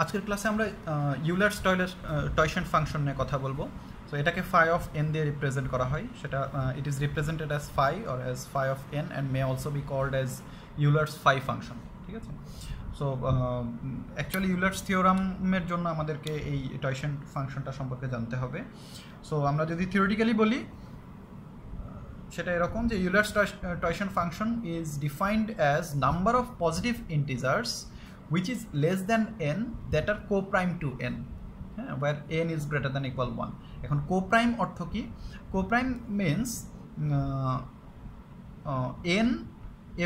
আজকের ক্লাসে আমরা ইউলার্স টয়সন ফাংশন নিয়ে কথা বলবো। সো এটাকে ফাই অফ এন দিয়ে রিপ্রেজেন্ট করা হয়, সেটা it is represented as phi or as phi of N and may also be called as Euler's phi function. ঠিক আছে, সো অ্যাকচুয়ালি ইউলার্স থিওরামের জন্য আমাদেরকে এই টয়সন ফাংশনটা সম্পর্কে জানতে হবে। সো আমরা যদি থিওরিটিক্যালি বলি সেটা এরকম যে ইউলার্স টয়সন function is defined as number of positive integers which is less than n that are co-prime to n, where n is greater than equal 1. এখন co-prime অর্থ কি? co-prime means n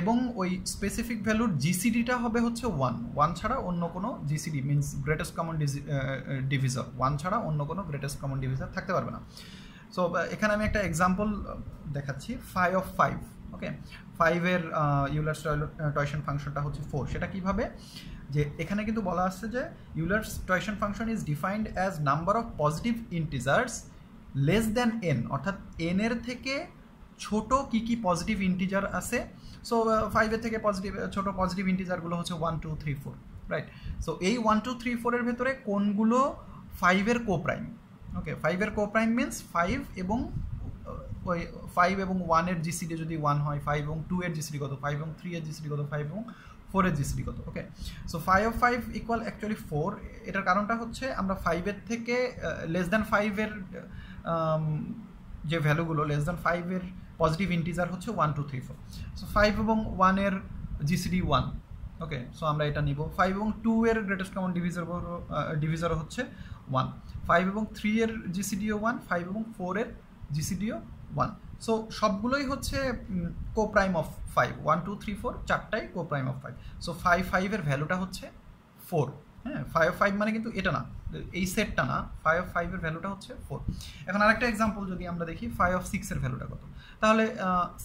এবং ওই স্পেসিফিক ভ্যালুর জিসিডিটা হবে হচ্ছে 1 ছাড়া অন্য কোনো GCD means greatest common divisor 1 ছাড়া অন্য কোনো গ্রেটেস্ট কমন ডিভিজর থাকতে পারবে না। সো এখানে আমি একটা এক্সাম্পল দেখাচ্ছি, ফাই অফ 5। ওকে, 5-এর ইউলার্স টয়সন ফাংশনটা হচ্ছে 4। সেটা কিভাবে? যে এখানে কিন্তু বলা আসছে যে ইউলার্স টয়সন function is defined as number of positive integers less than N, অর্থাৎ এন এর থেকে ছোট কি কি পজিটিভ ইন্টিজার আছে। সো 5-এর থেকে ছোট পজিটিভ ইন্টিজারগুলো হচ্ছে 1 2 3 4, রাইট? সো এই 1 2 3 4-এর ভেতরে কোনগুলো 5-এর কোপ্রাইম। ওকে, 5-এর কোপ্রাইম মিনস 5 এবং ওই 5 এবং 1-এর জিসিডি যদি 1 হয়, 5 এবং 2-এর জিসিডি কত, 5 এবং 3-এর জিসিডি কত, 5 এবং 4-এর জিসিডি কত। ওকে, সো 5 অফ 5 ইকুয়াল অ্যাকচুয়ালি 4। এটার কারণটা হচ্ছে আমরা 5-এর থেকে লেস দ্যান 5-এর যে ভ্যালুগুলো, লেস দ্যান 5-এর পজিটিভ ইন্টিজার হচ্ছে 1 2 3 4। সো 5 এবং 1-এর জিসিডি 1। ওকে, সো আমরা এটা নিব। 5 এবং 2-এর গ্রেটেস্ট কমন ডিভিজর হচ্ছে 1। 5 এবং 3-এর জিসিডিও 1, 5 এবং 4-এর জিসিডিও 1। সো সবগুলোই হচ্ছে কোপ্রাইম অফ 5। 1 2 3 4 চারটাই কোপ্রাইম অফ 5। সো 5-5-এর ভ্যালুটা হচ্ছে 4। হ্যাঁ, 5 অফ 5 মানে কিন্তু এটা না, এই সেটটা না, 5 অফ 5-এর ভ্যালুটা হচ্ছে 4। এখন আরেকটা এক্সাম্পল যদি আমরা দেখি, 5 অফ 6-এর ভ্যালুটা কত, তাহলে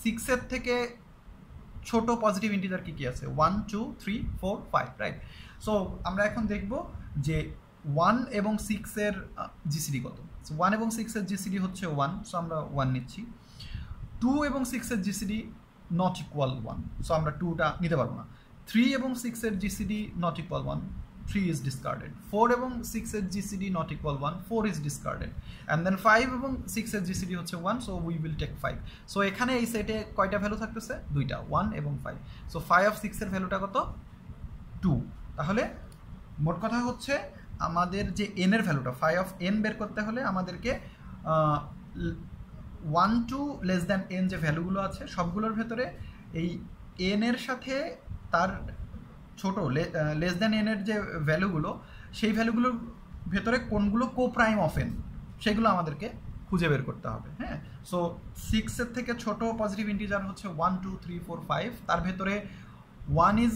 6-এর থেকে ছোট পজিটিভ ইন্টিজার কি কি আছে? 1 2 3 4 5, রাইট? সো আমরা এখন দেখব যে 1 এবং 6-এর জিসিডি কত। সো 1 এবং 6-এর জিসিডি হচ্ছে 1, সো আমরা 1 নিচ্ছি। 2 এবং 6-এর জিসিডি নট ইকুয়াল 1, সো আমরা 2টা নিতে পারবো না। 3 এবং 6-এর GCD not equal 1, 3 is discarded. 4 এবং 6-এর GCD not equal 1, 4 is discarded. And then 5 এবং 6-এর জিসিডি হচ্ছে 1, so we will take 5. So এখানে এই সেটে কয়টা ভ্যালু থাকতেছে? দুইটা, 1 এবং 5। সো 5 অফ 6-এর ভ্যালুটা কত? 2। তাহলে মোট কথা হচ্ছে আমাদের যে n এর ভ্যালুটা, 5 অফ n বের করতে হলে আমাদেরকে 1 টু লেস দ্যান n যে ভ্যালুগুলো আছে সবগুলোর ভেতরে এই n এর সাথে তার ছোট লেস দ্যান n এর যে ভ্যালুগুলো, সেই ভ্যালুগুলোর ভেতরে কোনগুলো কোপ্রাইম অফ n সেগুলো আমাদেরকে খুঁজে বের করতে হবে। হ্যাঁ, সো 6-এর থেকে ছোট পজিটিভ ইন্টিজার হচ্ছে 1 2 3 4 5, তার ভেতরে 1 is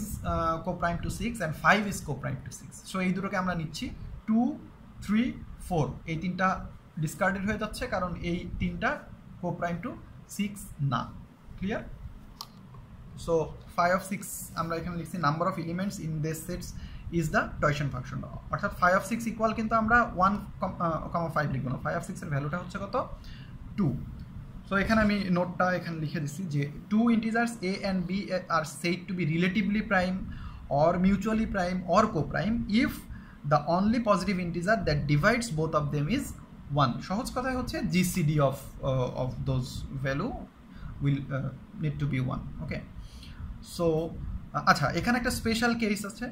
coprime to 6 and 5 is coprime to 6। So এই দুটোকে আমরা নিচ্ছি। 2 3 4 এই তিনটা ডিসকার্ডেড হয়ে যাচ্ছে কারণ এই তিনটা কোপ্রাইম টু 6 না। ক্লিয়ার? সো 5 অফ 6 আমরা এখানে লিখছি number of elements in this sets is the টয়সন ফাংশন, অর্থাৎ 5 অফ 6 ইকুয়াল কিন্তু আমরা 1, 5 লিখবো না। 5 অফ 6-এর ভ্যালুটা হচ্ছে কত? 2। সো এখানে আমি নোটটা এখানে লিখে দিচ্ছি যে 2 integers a and b are said to be relatively prime or mutually prime or co-prime if the only positive integer that divides both of them is 1. সহজ কথায় হচ্ছে GCD of those value will need to be 1. Okay, so আচ্ছা, এখানে একটা special case আছে,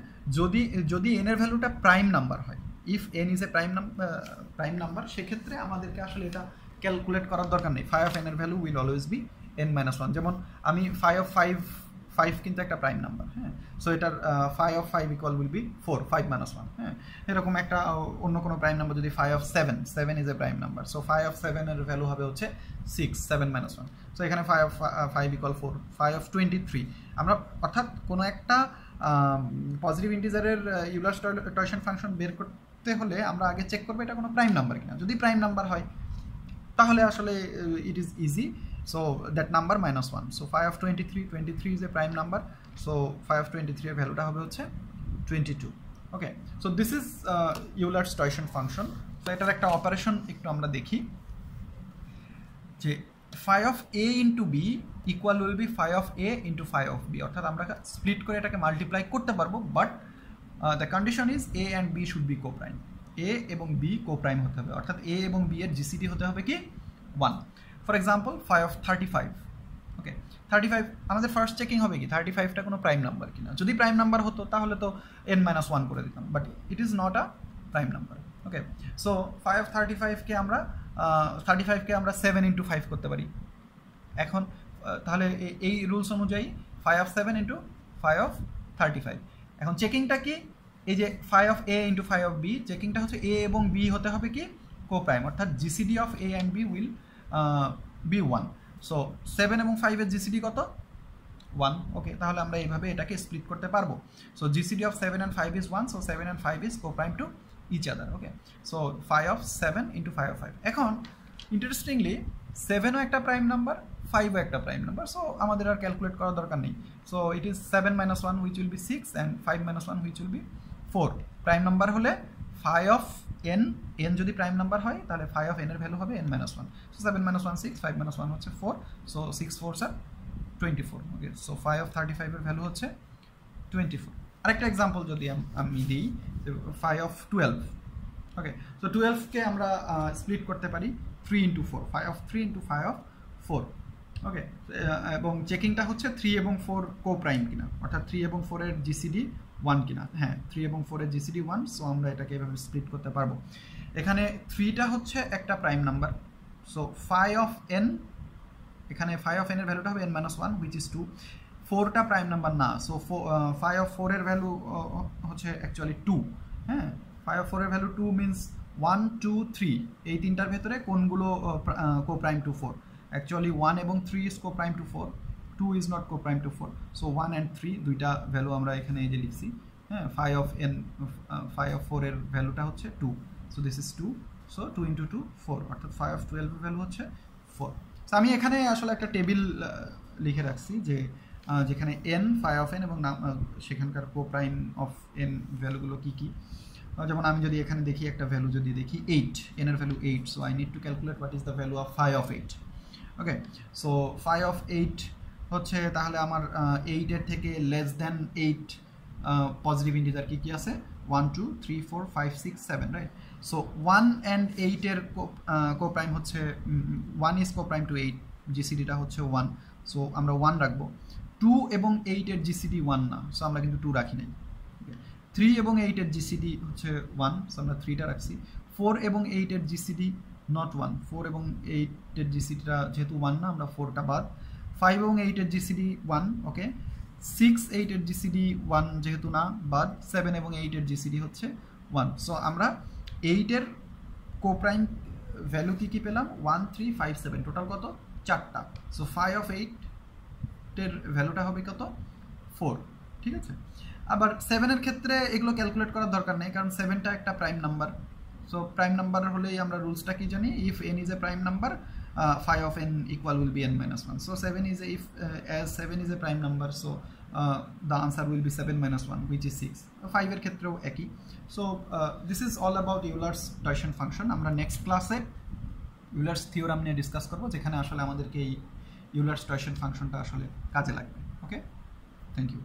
যদি n এর ভ্যালুটা প্রাইম নাম্বার হয়, if n is a prime number, সেক্ষেত্রে আমাদেরকে আসলে এটা ক্যালকুলেট করার দরকার নেই। 5 অফ n এর value will always be n-1। যেমন আমি 5 অফ 5 কিন্তু একটা প্রাইম নাম্বার। হ্যাঁ, সো এটার 5 অফ 5 ইকুয়াল উইল বি 4, 5-1। হ্যাঁ, এরকম একটা অন্য কোনো প্রাইম নাম্বার যদি 5 of 7 is a prime number, so 5 of 7-এর ভ্যালু হবে হচ্ছে 6, 7-1। সো এখানে 5 অফ 5 ইকুয়াল 4, 5 অফ 23। আমরা অর্থাৎ কোনো একটা পজিটিভ ইন্টিজারের ইউলার্স টয়সন ফাংশন বের করতে হলে আমরা আগে চেক করবো এটা কোনো প্রাইম নাম্বার কিনা। যদি প্রাইম নাম্বার হয় তাহলে আসলে it is easy, so that number -1। So 5 of 23 is a prime number, so 5 of 23-এর ভ্যালুটা হবে হচ্ছে 22। Okay, so this is Euler's টয়সন ফাংশন। তো এটার একটা অপারেশন একটু আমরা দেখি যে phi of a into b equal will be phi of a into phi of b, অর্থাৎ আমরা স্প্লিট করে এটাকে মাল্টিপ্লাই করতে পারবো, but the condition is A and B should be coprime, A এবং বি কোপ্রাইম হতে হবে, অর্থাৎ এ এবং বি এর জিসিডি হতে হবে কি 1। ফর এক্সাম্পল 35, ওকে 35 আমাদের ফার্স্ট চেকিং হবে কি 35টা কোনো প্রাইম নাম্বার কিনা, যদি প্রাইম নাম্বার হতো তাহলে তো n-1 করে দিতাম, but it is not a prime number. Okay, so 35কে আমরা 7 × 5 করতে পারি। এখন তাহলে এই রুলস অনুযায়ী 5 of 7 × 5 of 35। এখন চেকিংটা কি, এই যে 5 of a × 5 of b, চেকিংটা হচ্ছে a এবং b হতে হবে কি কোপ্রাইম, অর্থাৎ GCD of a and b will be 1। So 7 এবং 5 এর জিসিডি কত 1। ওকে, তাহলে আমরা এইভাবে এটাকে স্প্লিট করতে পারবো। So GCD of 7 and 5 is 1, so 7 and 5 is coprime to each other. Okay, so 5 of 7 × 5 of 5। এখন ইন্টারেস্টিংলি 7ও একটা প্রাইম নাম্বার, 5ও একটা প্রাইম নাম্বার, সো আমাদের আর ক্যালকুলেট করার দরকার নেই। So it is 7 - 1 which will be 6 and 5 - 1 which will be 4। Prime number হলে 5 of n, n যদি prime number হয় তাহলে 5 of n এর ভ্যালু হবে n-1। সো 7 - 1 6, 5 - 1 হচ্ছে 4, so 6 4s are 24। Okay, so 5 of 35 এর ভ্যালু হচ্ছে 24। আরেকটা এক্সাম্পল যদি আমি দিই 5 of 12। ওকে, সো 12কে আমরা স্প্লিট করতে পারি 3 × 4, 5 of 3 × 5 of 4। ওকে, এবং চেকিংটা হচ্ছে 3 এবং 4 কোপ্রাইম কিনা, অর্থাৎ 3 এবং 4 এর জিসিডি 1 কিনা। হ্যাঁ, 3 এবং 4 এর জিসিডি 1, সো আমরা এটাকে এভাবে স্প্লিট করতে পারবো। এখানে 3টা হচ্ছে একটা prime number, so 5 of n, এখানে 5 of n এর ভ্যালুটা হবে n-1 হুইচ ইজ 2। 4টা প্রাইম নাম্বার না, সো 5 of 4 এর ভ্যালু হচ্ছে অ্যাকচুয়ালি 2। হ্যাঁ, 5 of 4 এর ভ্যালু 2 মিনস 1 2 3, এই তিনটার ভেতরে কোনগুলো কোপ্রাইম টু 4? অ্যাকচুয়ালি 1 এবং 3 is coprime to 4, 2 is not coprime to 4। So 1 and 3 দুইটা ভ্যালু আমরা এখানে এই যে লিখছি। হ্যাঁ, 5 of 4 এর ভ্যালুটা হচ্ছে 2, সো দিস ইজ 2, সো 2 × 2 4, অর্থাৎ 5 of 12 এর ভ্যালু হচ্ছে 4। সো আমি এখানে আসলে একটা টেবিল লিখে রাখছি যে যেখানে n 5 of n এবং সেখানকার কোপ্রাইম অফ n ভ্যালুগুলো কী কী। যেমন আমি যদি এখানে দেখি একটা ভ্যালু যদি দেখি 8, n এর value 8, so I need to calculate what is the value of 5 of 8। Okay, so 5 of 8 হচ্ছে, তাহলে আমার 8 এর থেকে লেস দ্যান 8 পজিটিভ ইন্টিজার কী কী আছে 1 2 3 4 5 6 7, রাইট? সো 1 and 8 এর কোপ্রাইম হচ্ছে 1 ইজ কোপ্রাইম টু 8, জিসিডিটা হচ্ছে 1, সো আমরা 1 রাখবো। 2 এবং 8 এর জিসিডি 1 না, সো আমরা কিন্তু 2 রাখি নাই। 3 এবং 8 এর জিসিডি হচ্ছে 1, সো আমরা 3টা রাখছি। 4 এবং 8 এর জিসিডি নট 1, 4 এবং 8 এর জিসিডিটা যেহেতু 1 না, আমরা 4টা বাদ। 5 এবং 8 এর জিসিডি 1, ওকে। 6 8 এর জিসিডি 1 যেহেতু না, বাদ। 7 এবং 8 এর জিসিডি হচ্ছে 1, সো আমরা 8 এর কোপ্রাইম ভ্যালু কী পেলাম 1 3 5 7, টোটাল কত 4টা। সো 5 of 8 এর ভ্যালুটা হবে কত 4, ঠিক আছে। আবার 7 এর ক্ষেত্রে এগুলো ক্যালকুলেট করার দরকার নেই, কারণ 7টা একটা prime number. So prime number হলেই আমরা রুলসটা কি জানি, if n is a prime number 5 of n equal will be n-1. So 7 is a, if as 7 is a prime number, so the answer will be 7 - 1, which is 6. 5 এর ক্ষেত্রেও একই। So this is all about Euler's Torsion function. আমরা next ক্লাসে Euler's theorem নিয়ে discuss করব, যেখানে আসলে আমাদেরকে এই Euler's Torsion ফাংশনটা আসলে কাজে লাগবে। ওকে, থ্যাংক ইউ।